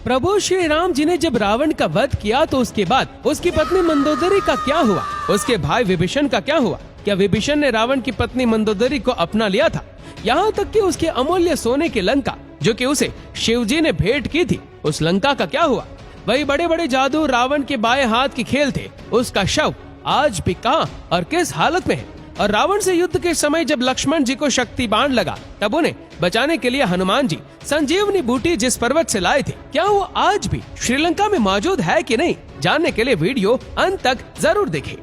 प्रभु श्री राम जी ने जब रावण का वध किया तो उसके बाद उसकी पत्नी मंदोदरी का क्या हुआ, उसके भाई विभीषण का क्या हुआ? क्या विभीषण ने रावण की पत्नी मंदोदरी को अपना लिया था? यहाँ तक कि उसके अमूल्य सोने की लंका जो कि उसे शिवजी ने भेंट की थी, उस लंका का क्या हुआ? वही बड़े बड़े जादू रावण के बाएं हाथ की खेल थे, उसका शव आज भी कहाँ और किस हालत में है? और रावण से युद्ध के समय जब लक्ष्मण जी को शक्ति बाण लगा तब उन्हें बचाने के लिए हनुमान जी संजीवनी बूटी जिस पर्वत से लाए थे, क्या वो आज भी श्रीलंका में मौजूद है कि नहीं? जानने के लिए वीडियो अंत तक जरूर देखें।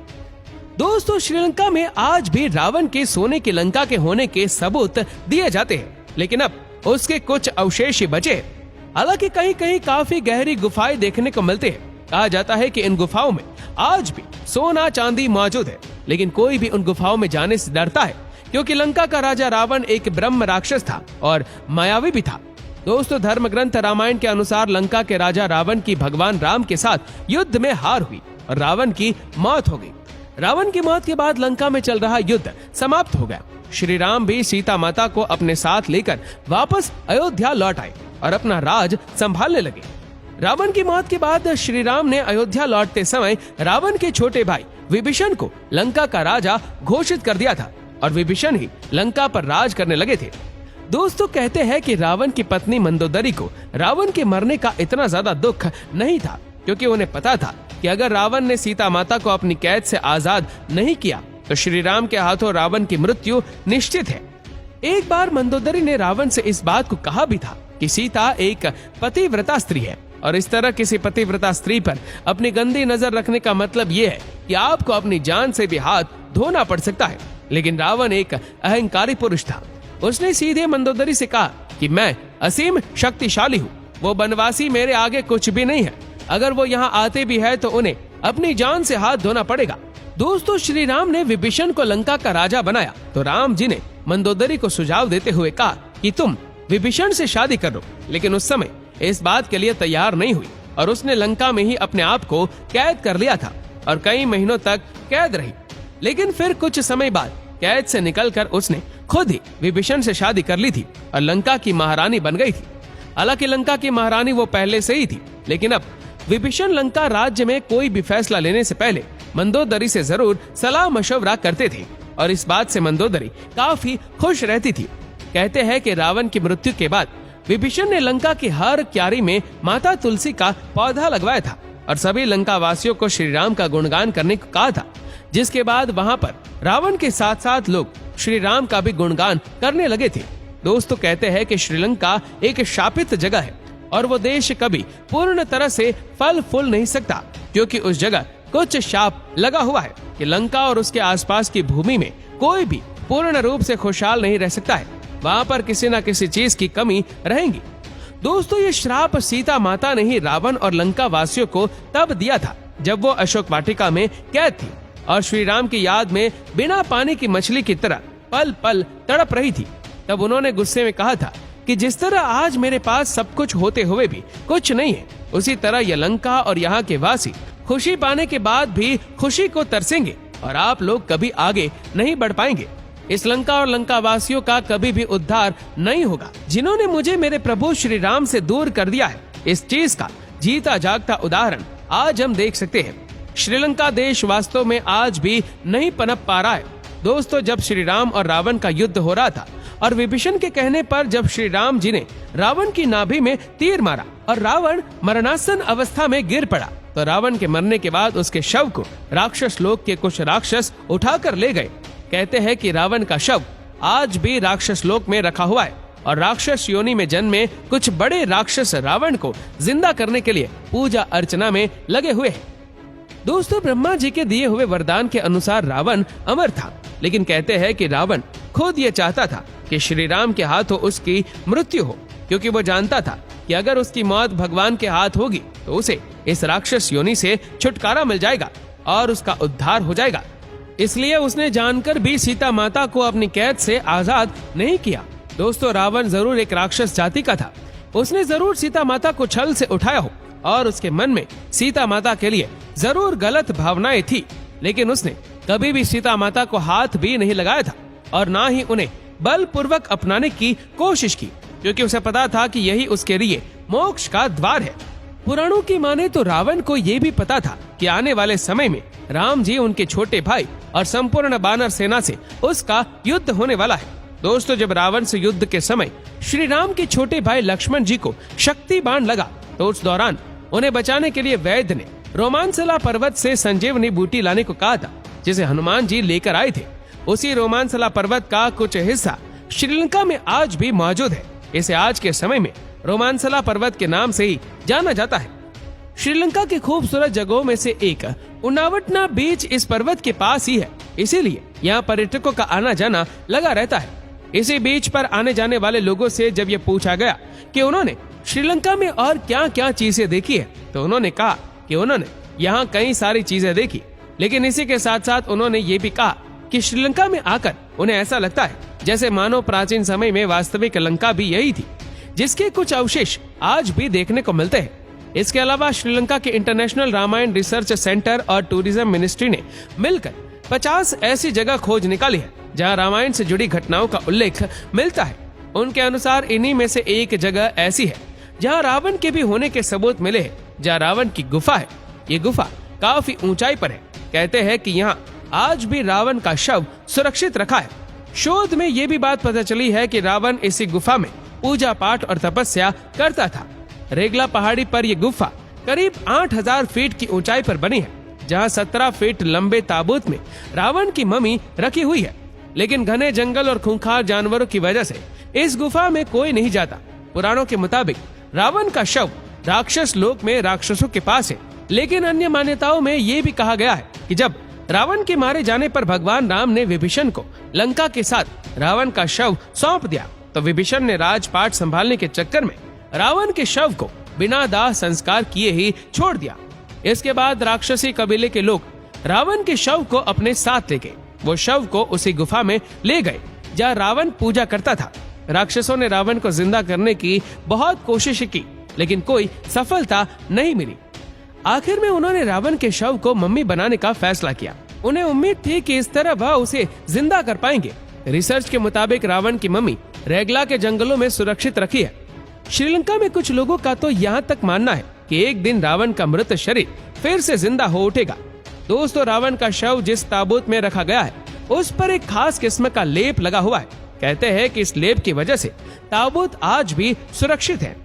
दोस्तों, श्रीलंका में आज भी रावण के सोने की लंका के होने के सबूत दिए जाते हैं, लेकिन अब उसके कुछ अवशेष ही बचे हैं। हालांकि कहीं कहीं काफी गहरी गुफाएं देखने को मिलते हैं। कहा जाता है कि इन गुफाओं में आज भी सोना चांदी मौजूद है, लेकिन कोई भी उन गुफाओं में जाने से डरता है, क्योंकि लंका का राजा रावण एक ब्रह्म राक्षस था और मायावी भी था। दोस्तों, धर्म ग्रंथ रामायण के अनुसार लंका के राजा रावण की भगवान राम के साथ युद्ध में हार हुई और रावण की मौत हो गई। रावण की मौत के बाद लंका में चल रहा युद्ध समाप्त हो गया। श्री राम भी सीता माता को अपने साथ लेकर वापस अयोध्या लौट आए और अपना राज संभालने लगे। रावण की मौत के बाद श्री राम ने अयोध्या लौटते समय रावण के छोटे भाई विभीषण को लंका का राजा घोषित कर दिया था और विभीषण ही लंका पर राज करने लगे थे। दोस्तों, कहते हैं कि रावण की पत्नी मंदोदरी को रावण के मरने का इतना ज्यादा दुख नहीं था, क्योंकि उन्हें पता था कि अगर रावण ने सीता माता को अपनी कैद से आजाद नहीं किया तो श्री राम के हाथों रावण की मृत्यु निश्चित है। एक बार मंदोदरी ने रावण से इस बात को कहा भी था कि सीता एक पतिव्रता स्त्री है और इस तरह किसी पतिव्रता स्त्री पर अपनी गंदी नजर रखने का मतलब ये है कि आपको अपनी जान से भी हाथ धोना पड़ सकता है। लेकिन रावण एक अहंकारी पुरुष था। उसने सीधे मंदोदरी से कहा कि मैं असीम शक्तिशाली हूँ, वो बनवासी मेरे आगे कुछ भी नहीं है। अगर वो यहाँ आते भी है तो उन्हें अपनी जान से हाथ धोना पड़ेगा। दोस्तों, श्री राम ने विभीषण को लंका का राजा बनाया तो राम जी ने मंदोदरी को सुझाव देते हुए कहा कि तुम विभीषण से शादी कर लो, लेकिन उस समय इस बात के लिए तैयार नहीं हुई और उसने लंका में ही अपने आप को कैद कर लिया था और कई महीनों तक कैद रही। लेकिन फिर कुछ समय बाद कैद से निकलकर उसने खुद ही विभीषण से शादी कर ली थी और लंका की महारानी बन गई थी। हालांकि लंका की महारानी वो पहले से ही थी, लेकिन अब विभीषण लंका राज्य में कोई भी फैसला लेने से पहले मंदोदरी से जरूर सलाह मशवरा करते थे और इस बात से मंदोदरी काफी खुश रहती थी। कहते हैं कि रावण की मृत्यु के बाद विभीषण ने लंका की हर क्यारी में माता तुलसी का पौधा लगवाया था और सभी लंका वासियों को श्री राम का गुणगान करने को कहा था, जिसके बाद वहां पर रावण के साथ साथ लोग श्री राम का भी गुणगान करने लगे थे। दोस्तों, कहते हैं कि श्रीलंका एक शापित जगह है और वो देश कभी पूर्ण तरह से फल फूल नहीं सकता, क्योंकि उस जगह कुछ शाप लगा हुआ है कि लंका और उसके आसपास की भूमि में कोई भी पूर्ण रूप से खुशहाल नहीं रह सकता है। वहाँ पर किसी न किसी चीज की कमी रहेगी। दोस्तों, ये श्राप सीता माता ने ही रावण और लंका वासियों को तब दिया था जब वो अशोक वाटिका में कैद थी और श्री राम की याद में बिना पानी की मछली की तरह पल पल तड़प रही थी। तब उन्होंने गुस्से में कहा था कि जिस तरह आज मेरे पास सब कुछ होते हुए भी कुछ नहीं है, उसी तरह यह लंका और यहाँ के वासी खुशी पाने के बाद भी खुशी को तरसेंगे और आप लोग कभी आगे नहीं बढ़ पाएंगे। इस लंका और लंका वासियों का कभी भी उद्धार नहीं होगा। जिन्होंने मुझे मेरे प्रभु श्री राम से दूर कर दिया है, इस चीज का जीता जागता उदाहरण आज हम देख सकते हैं। श्रीलंका देश वास्तव में आज भी नहीं पनप पा रहा है। दोस्तों, जब श्री राम और रावण का युद्ध हो रहा था और विभीषण के कहने पर जब श्री राम जी ने रावण की नाभि में तीर मारा और रावण मरणासन अवस्था में गिर पड़ा, तो रावण के मरने के बाद उसके शव को राक्षस लोक के कुछ राक्षस उठाकर ले गए। कहते हैं कि रावण का शव आज भी राक्षस लोक में रखा हुआ है और राक्षस योनि में जन्मे कुछ बड़े राक्षस रावण को जिंदा करने के लिए पूजा अर्चना में लगे हुए हैं। दोस्तों, ब्रह्मा जी के दिए हुए वरदान के अनुसार रावण अमर था, लेकिन कहते हैं कि रावण खुद ये चाहता था कि श्री राम के हाथों उसकी मृत्यु हो, क्योंकि वो जानता था कि अगर उसकी मौत भगवान के हाथ होगी तो उसे इस राक्षस योनि से छुटकारा मिल जाएगा और उसका उद्धार हो जाएगा। इसलिए उसने जानकर भी सीता माता को अपनी कैद से आजाद नहीं किया। दोस्तों, रावण जरूर एक राक्षस जाति का था। उसने जरूर सीता माता को छल से उठाया हो और उसके मन में सीता माता के लिए जरूर गलत भावनाएं थी, लेकिन उसने कभी भी सीता माता को हाथ भी नहीं लगाया था और ना ही उन्हें बलपूर्वक अपनाने की कोशिश की, क्योंकि उसे पता था कि यही उसके लिए मोक्ष का द्वार है। पुराणों की माने तो रावण को ये भी पता था कि आने वाले समय में राम जी, उनके छोटे भाई और संपूर्ण वानर सेना से उसका युद्ध होने वाला है। दोस्तों, जब रावण से युद्ध के समय श्री राम के छोटे भाई लक्ष्मण जी को शक्ति बाण लगा तो उस दौरान उन्हें बचाने के लिए वैद्य ने रोमांसला पर्वत से संजीवनी बूटी लाने को कहा था, जिसे हनुमान जी लेकर आए थे। उसी रोमांसला पर्वत का कुछ हिस्सा श्रीलंका में आज भी मौजूद है। इसे आज के समय में रोमांसला पर्वत के नाम से ही जाना जाता है। श्रीलंका की खूबसूरत जगहों में से एक उनावटना बीच इस पर्वत के पास ही है, इसीलिए यहाँ पर्यटकों का आना जाना लगा रहता है। इसी बीच पर आने जाने वाले लोगों से जब ये पूछा गया कि उन्होंने श्रीलंका में और क्या क्या चीजें देखी है, तो उन्होंने कहा कि उन्होंने यहाँ कई सारी चीजें देखी, लेकिन इसी के साथ साथ उन्होंने ये भी कहा कि श्रीलंका में आकर उन्हें ऐसा लगता है जैसे मानो प्राचीन समय में वास्तविक लंका भी यही थी, जिसके कुछ अवशेष आज भी देखने को मिलते हैं। इसके अलावा श्रीलंका के इंटरनेशनल रामायण रिसर्च सेंटर और टूरिज्म मिनिस्ट्री ने मिलकर 50 ऐसी जगह खोज निकाली है जहां रामायण से जुड़ी घटनाओं का उल्लेख मिलता है। उनके अनुसार इन्हीं में से एक जगह ऐसी है जहां रावण के भी होने के सबूत मिले हैं, जहां रावण की गुफा है। ये गुफा काफी ऊंचाई पर है। कहते हैं कि यहाँ आज भी रावण का शव सुरक्षित रखा है। शोध में ये भी बात पता चली है कि रावण इसी गुफा में पूजा पाठ और तपस्या करता था। रेगला पहाड़ी पर यह गुफा करीब 8000 फीट की ऊंचाई पर बनी है, जहां 17 फीट लंबे ताबूत में रावण की मम्मी रखी हुई है। लेकिन घने जंगल और खूंखार जानवरों की वजह से इस गुफा में कोई नहीं जाता। पुराणों के मुताबिक रावण का शव राक्षस लोक में राक्षसों के पास है, लेकिन अन्य मान्यताओं में ये भी कहा गया है कि जब रावण के मारे जाने पर भगवान राम ने विभीषण को लंका के साथ रावण का शव सौंप दिया, तो विभीषण ने राजपाट संभालने के चक्कर में रावण के शव को बिना दाह संस्कार किए ही छोड़ दिया। इसके बाद राक्षसी कबीले के लोग रावण के शव को अपने साथ ले गए। वो शव को उसी गुफा में ले गए जहाँ रावण पूजा करता था। राक्षसों ने रावण को जिंदा करने की बहुत कोशिश की, लेकिन कोई सफलता नहीं मिली। आखिर में उन्होंने रावण के शव को मम्मी बनाने का फैसला किया। उन्हें उम्मीद थी कि इस तरह वह उसे जिंदा कर पाएंगे। रिसर्च के मुताबिक रावण की मम्मी रेगला के जंगलों में सुरक्षित रखी है। श्रीलंका में कुछ लोगों का तो यहाँ तक मानना है कि एक दिन रावण का मृत शरीर फिर से जिंदा हो उठेगा। दोस्तों, रावण का शव जिस ताबूत में रखा गया है उस पर एक खास किस्म का लेप लगा हुआ है। कहते हैं कि इस लेप की वजह से ताबूत आज भी सुरक्षित है।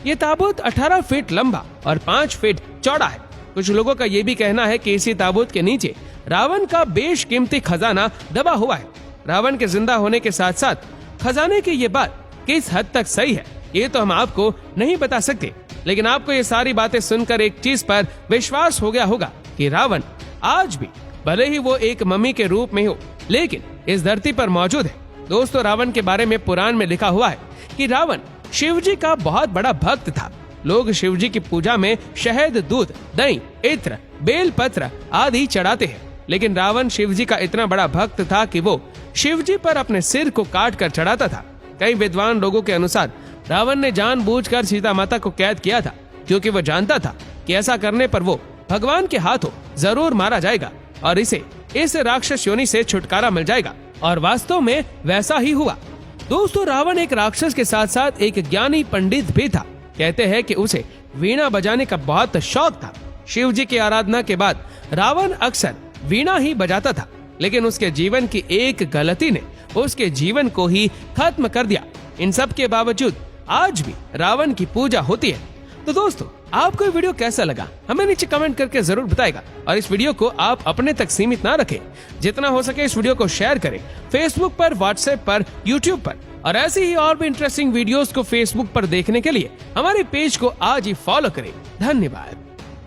ये ताबूत 18 फीट लंबा और 5 फीट चौड़ा है। कुछ लोगों का ये भी कहना है कि इसी ताबूत के नीचे रावण का बेशकीमती खजाना दबा हुआ है। रावण के जिंदा होने के साथ साथ खजाने की ये बात किस हद तक सही है ये तो हम आपको नहीं बता सकते, लेकिन आपको ये सारी बातें सुनकर एक चीज पर विश्वास हो गया होगा कि रावण आज भी, भले ही वो एक मम्मी के रूप में हो, लेकिन इस धरती पर मौजूद है। दोस्तों, रावण के बारे में पुराण में लिखा हुआ है कि रावण शिव जी का बहुत बड़ा भक्त था। लोग शिव जी की पूजा में शहद, दूध, दही, इत्र, बेल पत्र आदि चढ़ाते हैं, लेकिन रावण शिव जी का इतना बड़ा भक्त था कि वो शिव जी पर अपने सिर को काट कर चढ़ाता था। कई विद्वान लोगों के अनुसार रावण ने जानबूझकर सीता माता को कैद किया था, क्योंकि वो जानता था कि ऐसा करने पर वो भगवान के हाथों जरूर मारा जाएगा और इसे इस राक्षस योनि से छुटकारा मिल जाएगा। और वास्तव में वैसा ही हुआ। दोस्तों, रावण एक राक्षस के साथ साथ एक ज्ञानी पंडित भी था। कहते हैं कि उसे वीणा बजाने का बहुत शौक था। शिव जी की आराधना के बाद रावण अक्सर वीणा ही बजाता था, लेकिन उसके जीवन की एक गलती ने उसके जीवन को ही खत्म कर दिया। इन सब के बावजूद आज भी रावण की पूजा होती है। तो दोस्तों, आपको ये वीडियो कैसा लगा हमें नीचे कमेंट करके जरूर बताएगा। और इस वीडियो को आप अपने तक सीमित ना रखें, जितना हो सके इस वीडियो को शेयर करें फेसबुक पर, व्हाट्सएप पर, यूट्यूब पर। और ऐसी ही और भी इंटरेस्टिंग वीडियोस को फेसबुक पर देखने के लिए हमारे पेज को आज ही फॉलो करें। धन्यवाद।